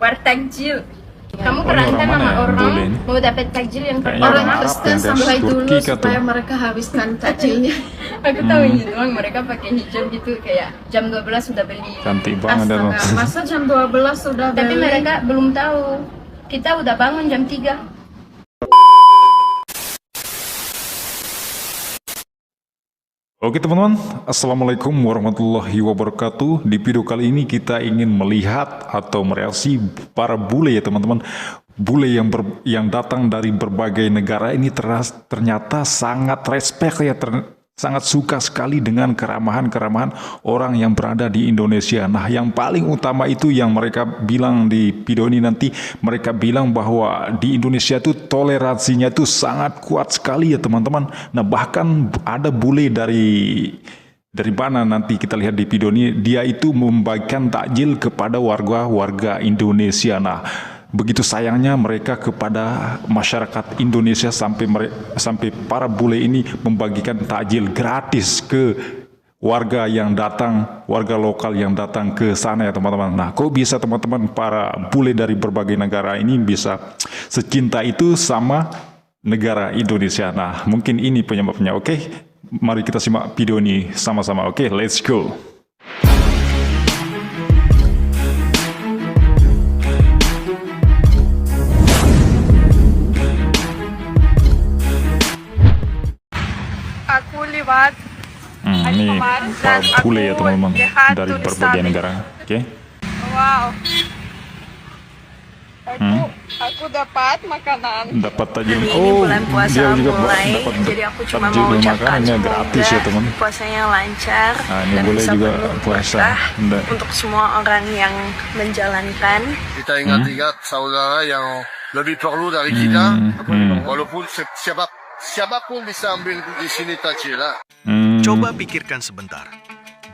war takjil. Kamu ini kerankan orang mana sama ya? orang Bule ini. mau dapat takjil yang Kayaknya pertama. orang Arab Kristen yang dari sampai dulu Turki kah supaya tuh? mereka habiskan takjilnya. Aku tahunya doang mereka pakai hijab gitu kayak jam 12 sudah beli. Cantik banget ya loh. Astaga, masa jam 12 sudah Tapi beli? mereka belum tahu. Kita udah bangun jam 3. Oke teman-teman, Assalamualaikum warahmatullahi wabarakatuh. Di video kali ini kita ingin melihat atau mereaksi para bule ya teman-teman. Bule yang datang dari berbagai negara ini ternyata sangat respect ya, sangat suka sekali dengan keramahan-keramahan orang yang berada di Indonesia. Nah, yang paling utama itu yang mereka bilang di video ini nanti, mereka bilang bahwa di Indonesia itu toleransinya itu sangat kuat sekali ya teman-teman. Nah, bahkan ada bule dari mana nanti kita lihat di video ini, dia itu membagikan takjil kepada warga-warga Indonesia. Nah, begitu sayangnya mereka kepada masyarakat Indonesia sampai para bule ini membagikan takjil gratis ke warga yang datang, warga lokal yang datang ke sana ya teman-teman. Nah, kok bisa teman-teman para bule dari berbagai negara ini bisa secinta itu sama negara Indonesia? Nah, mungkin ini penyebabnya. Oke, mari kita simak video ini sama-sama. Oke, let's go. Aku lewat Ini kemarin para dan bule ya aku teman-teman lihat dari tulisan berbagai ini. negara. Oke. Wow. Aku dapat makanan. Dapat takjil. Ini Oh, bulan puasa dia juga mulai, dapat jadi aku cuma takjil mau dan ucapkan makanannya gratis ya teman. puasanya lancar Nah, ini dan boleh bisa juga penuh puasa. berkah Nggak. untuk semua orang yang menjalankan. Kita ingat-ingat saudara yang lebih perlu dari kita, walaupun siapapun bisa ambil di sini takjil lah. Coba pikirkan sebentar.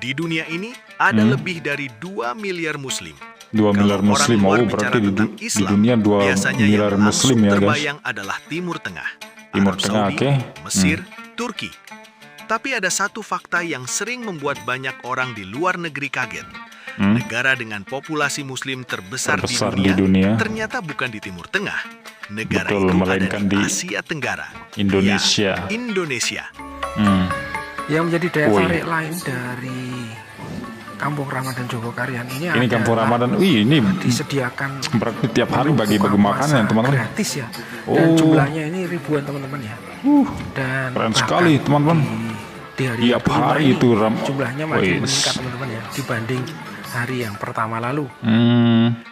Di dunia ini ada lebih dari 2 miliar muslim. 2 miliar Kalau muslim, orang luar oh berarti bicara di tentang Islam, dunia 2 biasanya miliar yang muslim langsung ya guys. terbayang adalah Timur Tengah, Timur Arab Tengah, Saudi, oke. Mesir, Turki. Tapi ada satu fakta yang sering membuat banyak orang di luar negeri kaget. Negara dengan populasi muslim terbesar di dunia. ternyata bukan di Timur Tengah. Negara Betul, itu ada melainkan di di Asia Tenggara. Indonesia. Ya, Indonesia. Yang menjadi daya Woi. tarik lain dari Kampung Ramadan Jogokarian ini Ini Kampung adalah Ramadan. Wih, ini disediakan berarti tiap hari menu bagi-bagi buka makanan puasa teman-teman. gratis ya. Dan Oh. jumlahnya ini ribuan teman-teman ya. Dan Keren bahkan sekali, teman-teman. Di hari Tiap yang kelima hari ini itu jumlahnya makin Wih. meningkat teman-teman ya dibanding hari yang pertama lalu.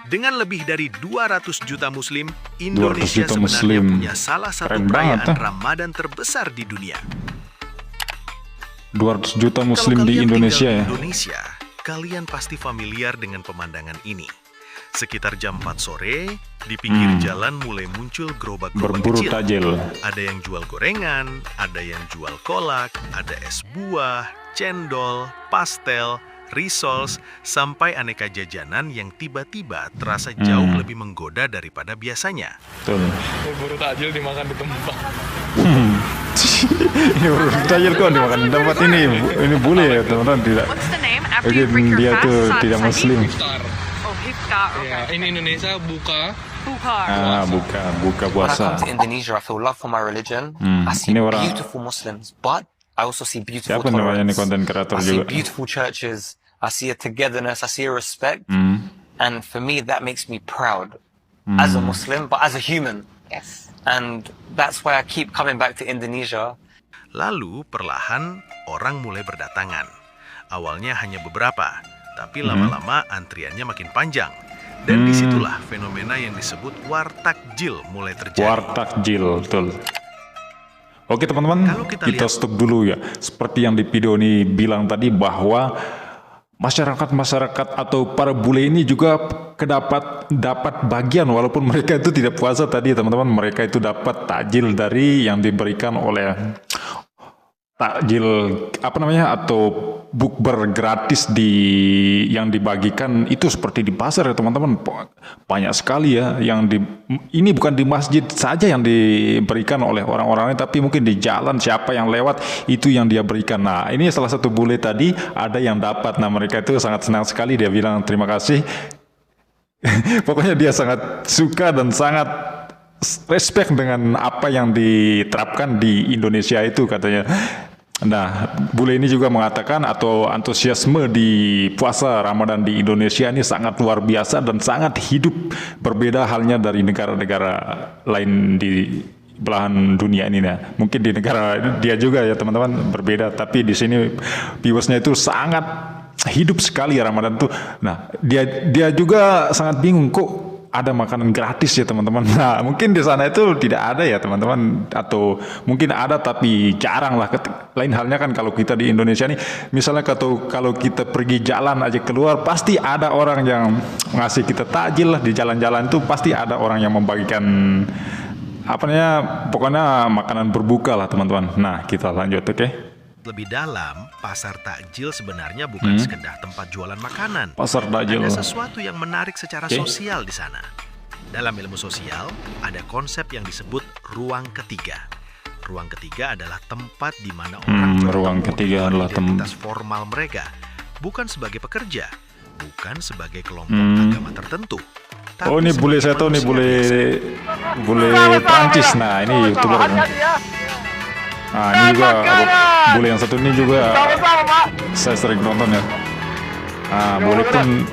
Dengan lebih dari 200 juta muslim, Indonesia juta sebenarnya muslim. punya salah satu Keren banget, perayaan ya. Ramadan terbesar di dunia. 200 juta Kalau muslim di kalian Indonesia tinggal ya. di Indonesia, kalian pasti familiar dengan pemandangan ini. Sekitar jam 4 sore, di pinggir jalan mulai muncul gerobak-gerobak Berburu kecil. takjil. Ada yang jual gorengan, ada yang jual kolak, ada es buah, cendol, pastel, risoles, sampai aneka jajanan yang tiba-tiba terasa jauh lebih menggoda daripada biasanya. Betul. Buru takjil dimakan di tempat. Ini berburu takjil kok dimakan di tempat ini bule ya teman-teman, tidak. What's the name after Oke, you break your dia fast? tuh tidak Sahih? muslim. Iftar. Oh, iftar. Ya, Okay. ini Indonesia buka. Bukhar. Buka When I puasa. come to Indonesia, I feel love for my religion. I see Ini orang- beautiful Muslims, but I also see beautiful Siapa namanya nih tolerance. konten kreator I see juga? beautiful churches. I see a togetherness. I see a respect. And for me, that makes me proud as a Muslim, but as a human. Yes. And that's why I keep coming back to Indonesia. Lalu perlahan orang mulai berdatangan. Awalnya hanya beberapa, tapi lama-lama antriannya makin panjang. Dan disitulah fenomena yang disebut wartakjil mulai terjadi. Wartakjil, betul. Oke teman-teman, Kalau kita kita lihat- stop dulu ya. Seperti yang di video ini bilang tadi bahwa masyarakat atau para bule ini juga dapat bagian walaupun mereka itu tidak puasa tadi teman-teman. Mereka itu dapat takjil dari yang diberikan oleh takjil atau bukber gratis yang dibagikan itu seperti di pasar ya teman-teman. Banyak sekali ya ini bukan di masjid saja yang diberikan oleh orang-orang, tapi mungkin di jalan siapa yang lewat itu yang dia berikan. Nah, ini salah satu bule tadi ada yang dapat. Nah, mereka itu sangat senang sekali, dia bilang terima kasih pokoknya dia sangat suka dan sangat respect dengan apa yang diterapkan di Indonesia itu katanya. Nah, bule ini juga mengatakan atau antusiasme di puasa Ramadan di Indonesia ini sangat luar biasa dan sangat hidup, berbeda halnya dari negara-negara lain di belahan dunia ini. Nah, mungkin di negara dia juga ya teman-teman berbeda, tapi di sini viewersnya itu sangat hidup sekali Ramadan tuh. Nah, dia juga sangat bingung kok ada makanan gratis ya teman-teman. Nah, mungkin di sana itu tidak ada ya teman-teman, atau mungkin ada tapi jarang lah. Lain halnya kan kalau kita di Indonesia nih, misalnya kalau kita pergi jalan aja keluar, pasti ada orang yang ngasih kita takjil lah di jalan-jalan tuh, pasti ada orang yang membagikan apa namanya, pokoknya makanan berbuka lah teman-teman. Nah, kita lanjut, oke? Lebih dalam, pasar takjil sebenarnya bukan sekedar tempat jualan makanan. Pasar takjil. Ada sesuatu yang menarik secara sosial di sana. Dalam ilmu sosial, ada konsep yang disebut ruang ketiga. Ruang ketiga adalah tempat di mana orang ruang ketiga adalah identitas formal mereka, bukan sebagai pekerja, bukan sebagai kelompok agama tertentu. Oh, ini bule saya tahu nih, bule Prancis. Nah, ini YouTuber. Nah, ini juga bule yang satu ini juga saya sering nonton ya. Nah, bule pun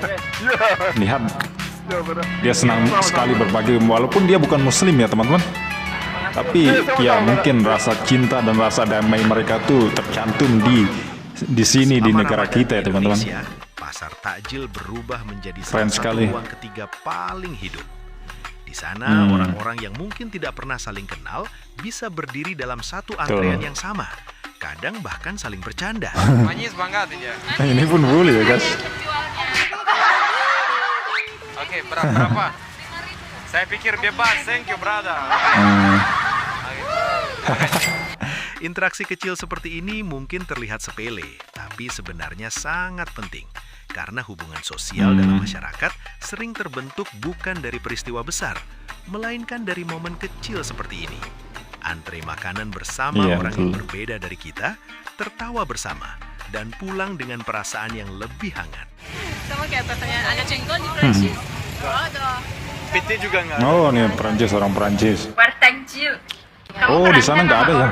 lihat dia senang sekali berbagi, walaupun dia bukan muslim ya teman-teman, tapi ya mungkin rasa cinta dan rasa damai mereka tuh tercantum di sini, di negara kita ya teman-teman. Pasar takjil berubah menjadi Keren salah satu sekali. ruang ketiga paling hidup. Di sana orang-orang yang mungkin tidak pernah saling kenal bisa berdiri dalam satu antrean yang sama. Kadang bahkan saling bercanda. Manis banget ya. Ini pun bule ya guys. Oke, berapa? Saya pikir bebas, thank you brother. Interaksi kecil seperti ini mungkin terlihat sepele, tapi sebenarnya sangat penting. Karena hubungan sosial dalam masyarakat sering terbentuk bukan dari peristiwa besar, melainkan dari momen kecil seperti ini. Antre makanan bersama orang yang berbeda dari kita, tertawa bersama, dan pulang dengan perasaan yang lebih hangat. Sama kayak pertanyaan, ada cengkol di Prancis? Ada. PT juga nggak? Oh, nih Prancis, orang Prancis. War takjil. Oh, di sana nggak ada ya?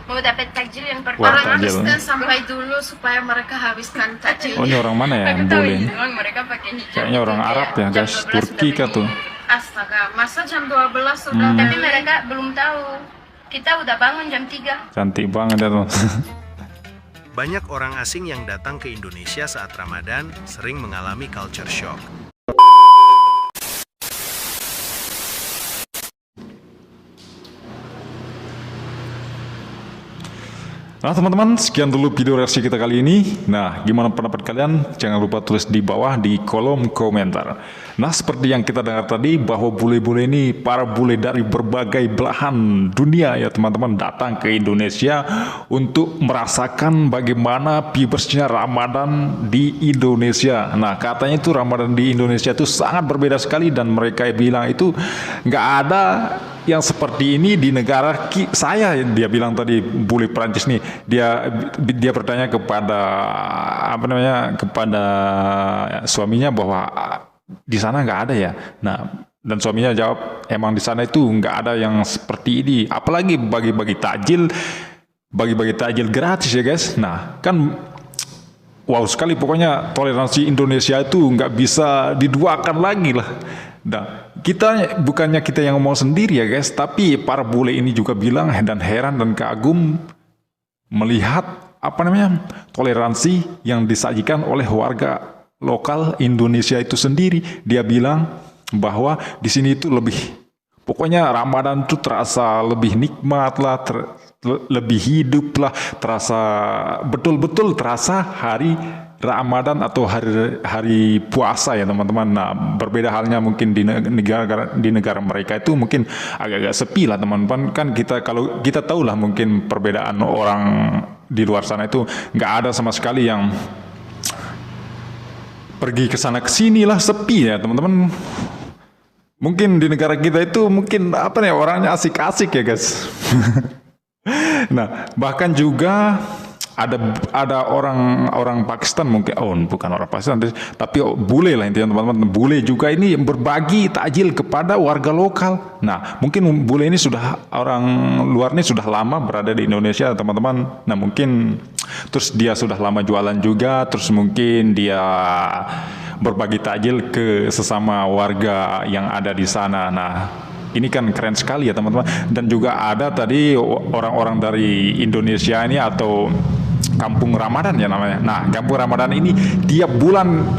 Mau dapat takjil yang War pertama. takjil. Sampai dulu supaya mereka habiskan takjil. Oh, ini orang mana ya yang Aku tahu bule? ini doang, mereka pakai hijab. Kayaknya orang Kayak Arab ya jam guys, 12 Turki sudah kah tuh? Astaga, masa jam 12 sudah? Tapi mereka belum tahu. Kita udah bangun jam 3. Cantik banget ya tuh. Banyak orang asing yang datang ke Indonesia saat Ramadan sering mengalami culture shock. Nah teman-teman, sekian dulu video reaksi kita kali ini. Nah, gimana pendapat kalian? Jangan lupa tulis di bawah di kolom komentar. Nah, seperti yang kita dengar tadi, bahwa bule-bule ini, para bule dari berbagai belahan dunia ya teman-teman, datang ke Indonesia untuk merasakan bagaimana vibesnya Ramadan di Indonesia. Nah, katanya itu Ramadan di Indonesia itu sangat berbeda sekali, dan mereka bilang itu nggak ada yang seperti ini di negara saya. Dia bilang tadi, bule Prancis nih, dia bertanya kepada kepada suaminya bahwa di sana nggak ada ya. Nah, dan suaminya jawab, emang di sana itu nggak ada yang seperti ini, apalagi bagi-bagi takjil gratis ya guys. Nah, kan wow sekali, pokoknya toleransi Indonesia itu nggak bisa diduakan lagi lah. Nah, bukannya kita yang ngomong sendiri ya guys, tapi para bule ini juga bilang dan heran dan kagum melihat toleransi yang disajikan oleh warga lokal Indonesia itu sendiri. Dia bilang bahwa di sini itu pokoknya Ramadan itu terasa lebih nikmat lah, lebih hidup lah, terasa betul-betul terasa hari Ramadan atau hari puasa ya teman-teman. Nah, berbeda halnya mungkin di negara mereka itu mungkin agak-agak sepi lah teman-teman. Kan kalau kita tahu lah mungkin perbedaan orang di luar sana itu nggak ada sama sekali yang pergi ke sana ke sini lah, sepi ya teman-teman. Mungkin di negara kita itu mungkin orangnya asik-asik ya guys. Nah, bahkan juga ada orang Pakistan mungkin, bukan orang Pakistan, tapi bule lah intinya teman-teman. Bule juga ini berbagi takjil kepada warga lokal. Nah, mungkin bule ini sudah, orang luar ini sudah lama berada di Indonesia teman-teman. Nah, mungkin terus dia sudah lama jualan juga, terus mungkin dia berbagi takjil ke sesama warga yang ada di sana. Nah, ini kan keren sekali ya teman-teman. Dan juga ada tadi orang-orang dari Indonesia ini atau Kampung Ramadan ya namanya. Nah, Kampung Ramadan ini tiap bulan,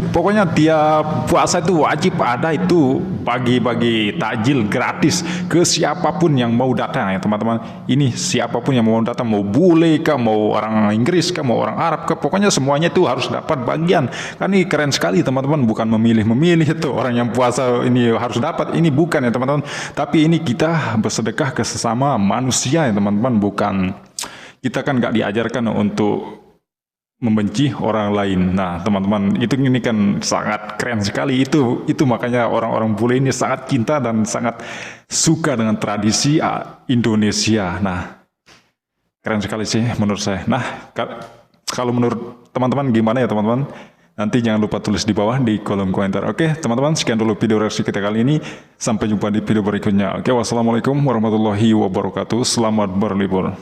pokoknya tiap puasa itu wajib ada itu bagi-bagi takjil gratis ke siapapun yang mau datang ya teman-teman. Ini siapapun yang mau datang, mau bule kah, mau orang Inggris kah, mau orang Arab kah, pokoknya semuanya itu harus dapat bagian. Kan ini keren sekali teman-teman, bukan memilih-memilih itu orang yang puasa ini harus dapat, ini bukan ya teman-teman. Tapi ini kita bersedekah ke sesama manusia ya teman-teman, bukan. Kita kan nggak diajarkan untuk membenci orang lain. Nah, teman-teman, ini kan sangat keren sekali. Itu makanya orang-orang bule ini sangat cinta dan sangat suka dengan tradisi Indonesia. Nah, keren sekali sih menurut saya. Nah, kalau menurut teman-teman gimana ya teman-teman? Nanti jangan lupa tulis di bawah di kolom komentar. Oke, teman-teman, sekian dulu video reaksi kita kali ini. Sampai jumpa di video berikutnya. Oke, wassalamualaikum warahmatullahi wabarakatuh. Selamat berlibur.